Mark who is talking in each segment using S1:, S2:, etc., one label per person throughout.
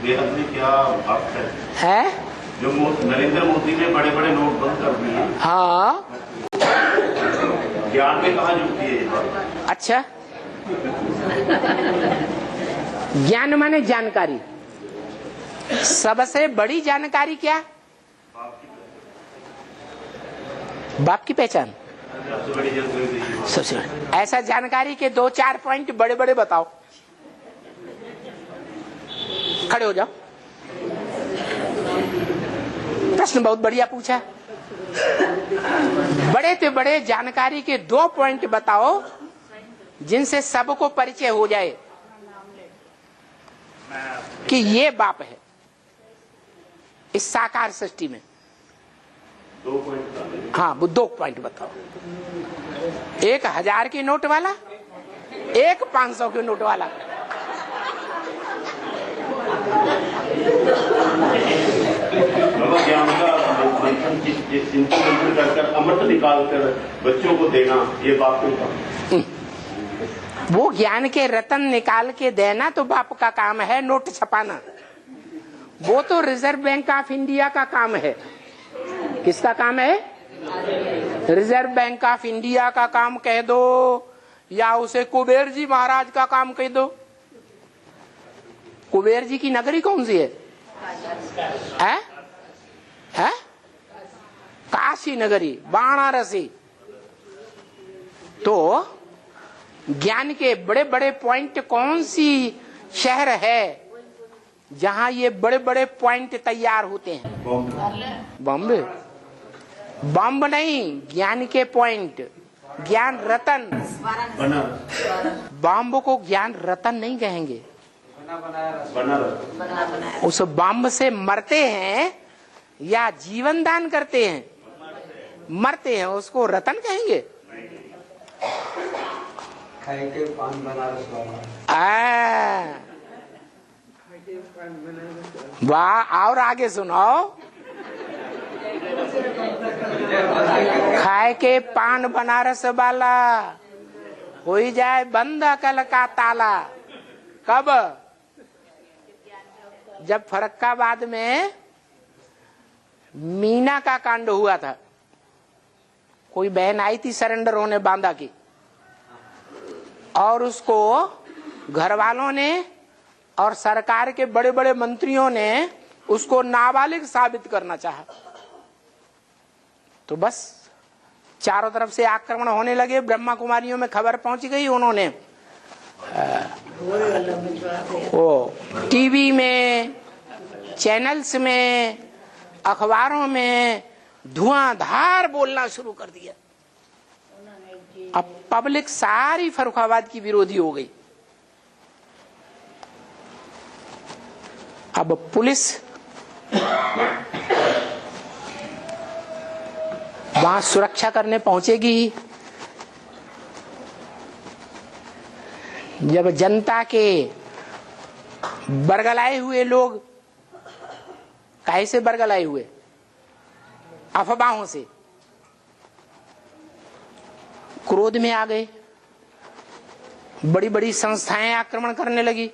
S1: बेहद में क्या बात
S2: है?
S1: जो नरेंद्र मोदी ने बड़े बड़े नोट बंद कर दिए।
S2: हाँ,
S1: ज्ञान में कहाँ जुड़ती है ये बात?
S2: अच्छा, ज्ञान माने जानकारी। सबसे बड़ी जानकारी क्या? बाप की पहचान।
S1: सबसे बड़ी जानकारी
S2: सबसे बड़ी ऐसा जानकारी के 2-4 पॉइंट बड़े बड़े बताओ। खड़े हो जाओ। प्रश्न बहुत बढ़िया पूछा। बड़े से बड़े जानकारी के 2 पॉइंट बताओ जिनसे सबको परिचय हो जाए कि ये बाप है इस साकार सृष्टि में।
S1: 2 पॉइंट।
S2: हाँ, वो 2 पॉइंट बताओ। 1000 के नोट वाला, एक 500 के नोट वाला।
S1: ज्ञान का चिंतन कर अमृत निकाल कर बच्चों को देना, ये बाप का।
S2: वो ज्ञान के रतन निकाल के देना तो बाप का काम है। नोट छपाना वो तो रिजर्व बैंक ऑफ इंडिया का काम है। किसका काम है? रिजर्व बैंक ऑफ इंडिया का काम कह दो या उसे कुबेर जी महाराज का काम कह दो। कुबेर जी की नगरी कौन सी है? है? काशी नगरी, वाराणसी। तो ज्ञान के बड़े बड़े पॉइंट कौन सी शहर है जहां ये बड़े बड़े पॉइंट तैयार होते हैं? बॉम्बे। बॉम्ब नहीं, ज्ञान के पॉइंट, ज्ञान रतन। बॉम्ब को ज्ञान रतन नहीं कहेंगे। उस बॉम्ब से मरते हैं या जीवन दान करते हैं? मरते हैं, उसको रतन कहेंगे?
S3: खाए के पान बनारस वाला।
S2: वाह, और आगे सुनाओ। खाए के पान बनारस वाला हो जाए बंद अकल का ताला। कब? जब फरक्काबाद में मीना का कांड हुआ था। कोई बहन आई थी सरेंडर होने बांदा की, और उसको घर वालों ने और सरकार के बड़े बड़े मंत्रियों ने उसको नाबालिग साबित करना चाहा। तो बस चारों तरफ से आक्रमण होने लगे। ब्रह्मा कुमारियों में खबर पहुंच गई। उन्होंने वो टीवी में, चैनल्स में, अखबारों में धुआंधार बोलना शुरू कर दिया। अब पब्लिक सारी फर्रुखाबाद की विरोधी हो गई। अब पुलिस वहां सुरक्षा करने पहुंचेगी। जब जनता के बरगलाए हुए लोग, कैसे बरगलाए हुए? अफवाहों से क्रोध में आ गए। बड़ी बड़ी संस्थाएं आक्रमण करने लगी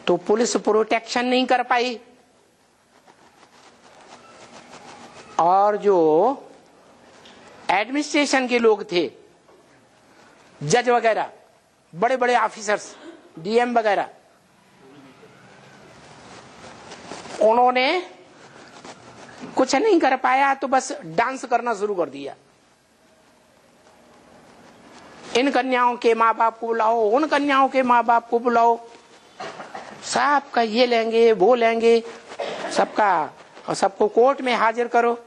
S2: तो पुलिस प्रोटेक्शन नहीं कर पाई। और जो एडमिनिस्ट्रेशन के लोग थे, जज वगैरह, बड़े बड़े ऑफिसर्स, डीएम वगैरह, उन्होंने कुछ नहीं कर पाया तो बस डांस करना शुरू कर दिया। इन कन्याओं के माँ बाप को बुलाओ, उन कन्याओं के माँ बाप को बुलाओ, सबका ये लेंगे वो लेंगे, सबका, और सबको कोर्ट में हाजिर करो।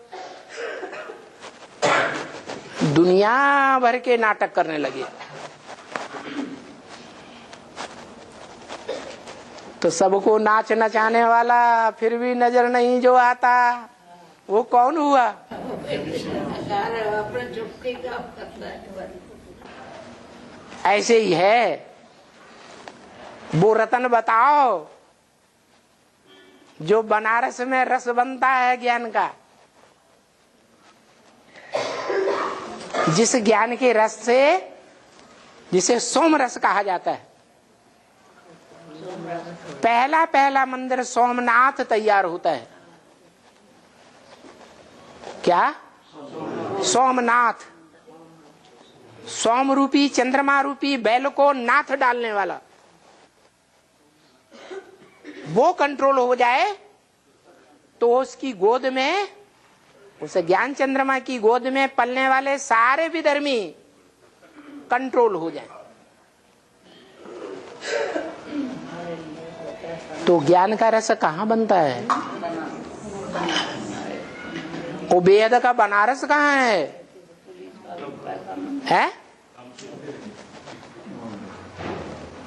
S2: दुनिया भर के नाटक करने लगे। तो सबको नाच नचाने वाला फिर भी नजर नहीं जो आता, वो कौन हुआ? ऐसे ही है। वो रतन बताओ जो बनारस में रस बनता है ज्ञान का, जिस ज्ञान के रस से, जिसे सोम रस कहा जाता है, पहला पहला मंदिर सोमनाथ तैयार होता है। क्या? सोमनाथ। सोम रूपी चंद्रमा रूपी बैल को नाथ डालने वाला, वो कंट्रोल हो जाए तो उसकी गोद में, उस ज्ञान चंद्रमा की गोद में पलने वाले सारे विधर्मी कंट्रोल हो जाए। तो ज्ञान का रस कहाँ बनता है? वो वेद का बनारस कहाँ है?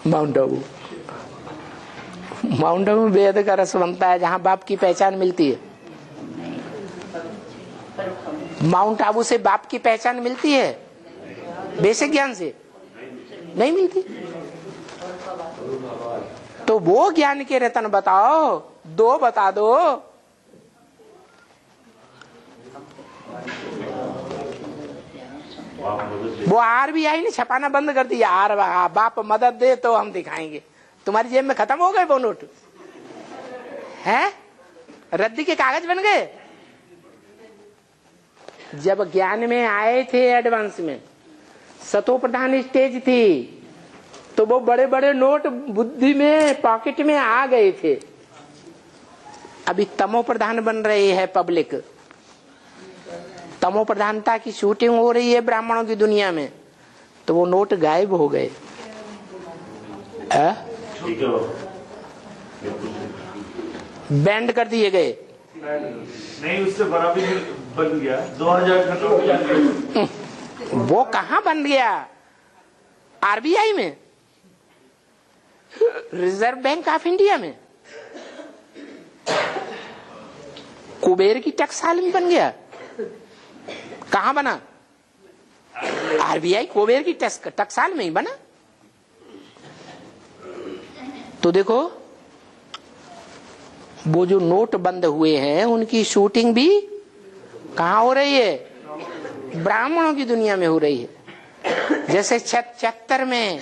S2: माउंट आबू। माउंट आबू में वेद का रस बनता है, जहां बाप की पहचान मिलती है। माउंट आबू से बाप की पहचान मिलती है? बेसिक ज्ञान से नहीं मिलती। तो वो ज्ञान के रतन बताओ, दो बता दो। वो RBI ने छपाना बंद कर दिया। बाप मदद दे तो हम दिखाएंगे। तुम्हारी जेब में खत्म हो गए वो नोट हैं? रद्दी के कागज बन गए। जब ज्ञान में आए थे एडवांस में, सतो प्रधान स्टेज थी, तो वो बड़े बड़े नोट बुद्धि में पॉकेट में आ गए थे। अभी तमो प्रधान बन रही है पब्लिक। तमो प्रधानता की शूटिंग हो रही है ब्राह्मणों की दुनिया में, तो वो नोट गायब हो गए। बैंड कर दिए गए।
S4: नहीं, उससे बड़ा भी बन गया। 2000
S2: वो कहाँ बन गया? RBI में, रिजर्व बैंक ऑफ इंडिया में, कुबेर की टकसाल में बन गया। कहाँ बना? RBI कुबेर की टकसाल में ही बना। तो देखो, वो जो नोट बंद हुए हैं उनकी शूटिंग भी कहाँ हो रही है? ब्राह्मणों की दुनिया में हो रही है। जैसे 76 में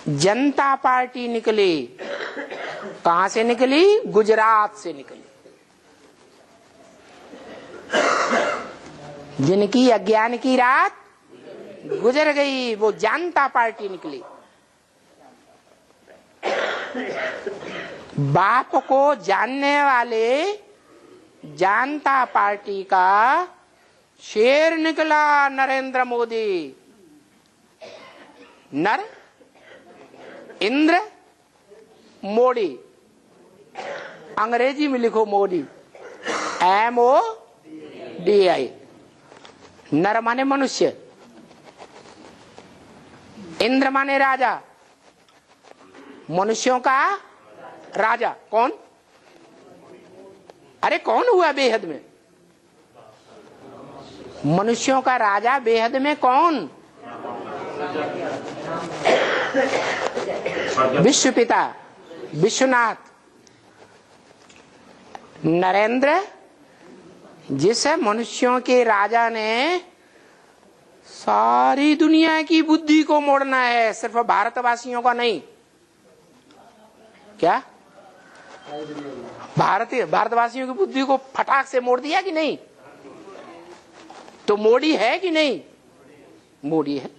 S2: जनता पार्टी निकली। कहां से निकली? गुजरात से निकली। जिनकी अज्ञान की रात गुजर गई, वो जनता पार्टी निकली। बाप को जानने वाले जनता पार्टी का शेर निकला नरेंद्र मोदी। नर, इंद्र, मोदी। अंग्रेजी में लिखो मोदी, MODI। नर माने मनुष्य, इंद्र माने राजा, मनुष्यों का राजा। कौन? अरे कौन हुआ बेहद में? मनुष्यों का राजा बेहद में कौन? विश्व पिता विश्वनाथ। नरेंद्र, जिस मनुष्यों के राजा ने सारी दुनिया की बुद्धि को मोड़ना है, सिर्फ भारतवासियों का नहीं। क्या? भारतवासियों की बुद्धि को फटाक से मोड़ दिया कि नहीं? तो मोदी है कि नहीं? मोदी है।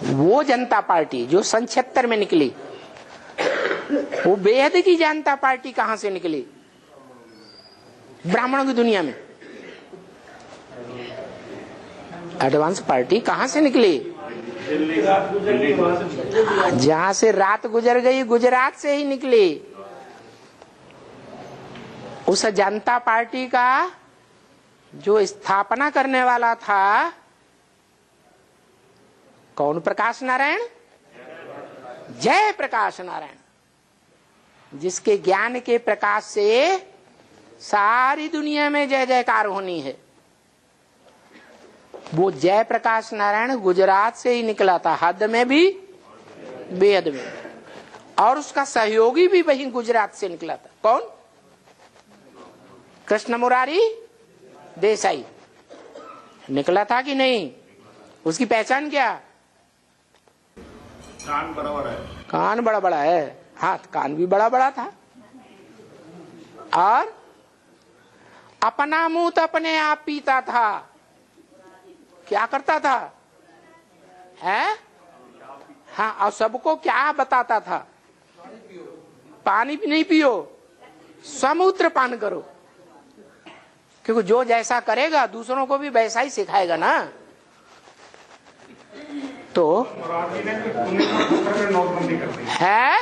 S2: वो जनता पार्टी जो सन 76 में निकली, वो बेहद की जनता पार्टी कहां से निकली? ब्राह्मणों की दुनिया में। एडवांस पार्टी कहां से निकली? जहां से रात गुजर गई, गुजरात से ही निकली। उस जनता पार्टी का जो स्थापना करने वाला था कौन? प्रकाश नारायण, जय प्रकाश नारायण, जिसके ज्ञान के प्रकाश से सारी दुनिया में जय जयकार होनी है। वो जय प्रकाश नारायण गुजरात से ही निकला था, हद में भी बेहद में। और उसका सहयोगी भी वही गुजरात से निकला था। कौन? कृष्ण मुरारी देसाई निकला था कि नहीं? उसकी पहचान क्या?
S1: कान बराबर है,
S2: कान बड़ा बड़ा है। हाँ, कान भी बड़ा बड़ा था। और अपना मुंह तो अपने आप पीता था। क्या करता था? है? हाँ, और सबको क्या बताता था? पानी भी नहीं पियो, समुद्र पान करो। क्योंकि जो जैसा करेगा दूसरों को भी वैसा ही सिखाएगा ना। तो
S4: नोटबंदी कर दी
S2: है।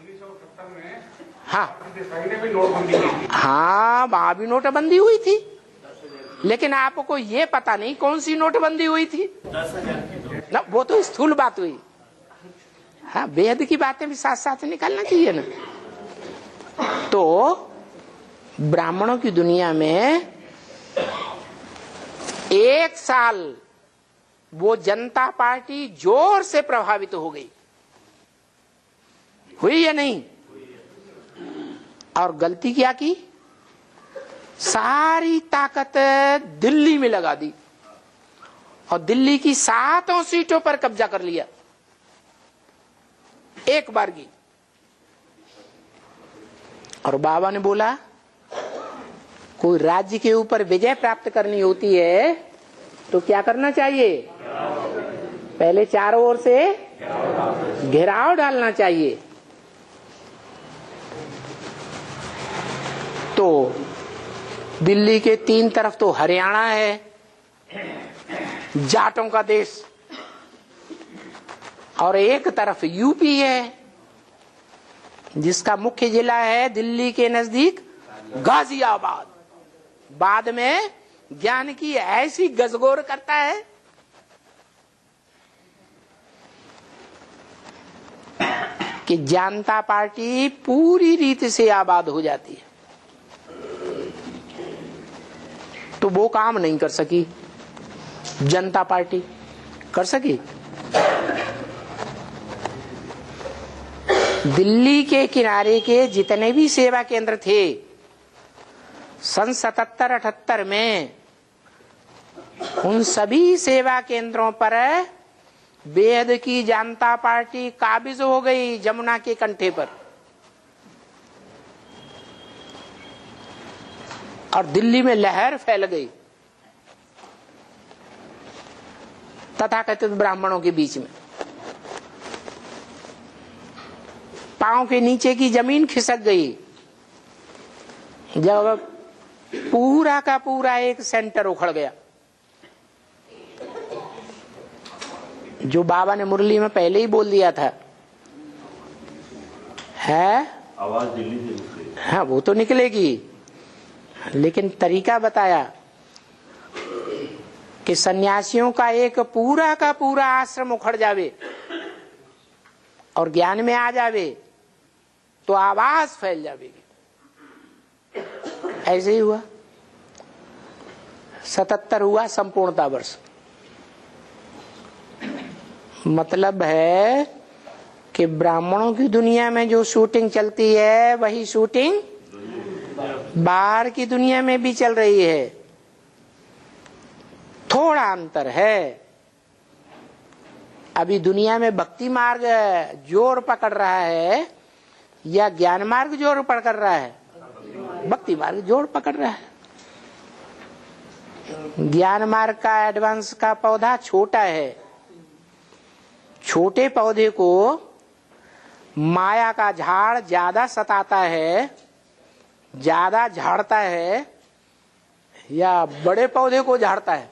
S4: 1970 में।
S2: हाँ
S4: देसाई ने भी नोटबंदी की थी।
S2: हाँ, वहां भी नोटबंदी हुई थी, लेकिन आपको ये पता नहीं कौन सी नोटबंदी हुई थी ना। वो तो स्थूल बात हुई। हाँ, बेहद की बातें भी साथ साथ निकालना चाहिए ना। तो ब्राह्मणों की दुनिया में एक साल वो जनता पार्टी जोर से प्रभावित हो गई, हुई या नहीं? और गलती क्या की? सारी ताकत दिल्ली में लगा दी और दिल्ली की 7 सीटों पर कब्जा कर लिया एक बार की। और बाबा ने बोला, कोई राज्य के ऊपर विजय प्राप्त करनी होती है तो क्या करना चाहिए? पहले चारों ओर से घेराव डालना चाहिए। तो दिल्ली के 3 तरफ तो हरियाणा है, जाटों का देश, और एक तरफ यूपी है जिसका मुख्य जिला है दिल्ली के नजदीक गाजियाबाद। बाद में ज्ञान की ऐसी गजगोर करता है कि जनता पार्टी पूरी रीति से आबाद हो जाती है। तो वो काम नहीं कर सकी, जनता पार्टी कर सकी। दिल्ली के किनारे के जितने भी सेवा केंद्र थे सन 77-78 में, उन सभी सेवा केंद्रों पर बेहद की जनता पार्टी काबिज हो गई जमुना के कंठे पर। और दिल्ली में लहर फैल गई तथाकथित ब्राह्मणों के बीच में। पांव के नीचे की जमीन खिसक गई जब पूरा का पूरा एक सेंटर उखड़ गया। जो बाबा ने मुरली में पहले ही बोल दिया था, है
S1: आवाज दिल्ली से निकलेगी।
S2: हाँ, वो तो निकलेगी, लेकिन तरीका बताया कि सन्यासियों का एक पूरा का पूरा आश्रम उखड़ जावे और ज्ञान में आ जावे तो आवाज फैल जाएगी। ऐसे ही हुआ। 77 हुआ संपूर्णता वर्ष। मतलब है कि ब्राह्मणों की दुनिया में जो शूटिंग चलती है वही शूटिंग बाहर की दुनिया में भी चल रही है। थोड़ा अंतर है। अभी दुनिया में भक्ति मार्ग जोर पकड़ रहा है या ज्ञान मार्ग जोर पकड़ रहा है? भक्ति मार्ग जोर पकड़ रहा है। ज्ञान मार्ग का एडवांस का पौधा छोटा है। छोटे पौधे को माया का झाड़ ज्यादा सताता है, ज्यादा झाड़ता है, या बड़े पौधे को झाड़ता है?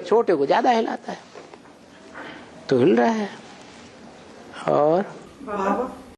S2: छोटे को ज्यादा हिलाता है। तो हिल रहा है। और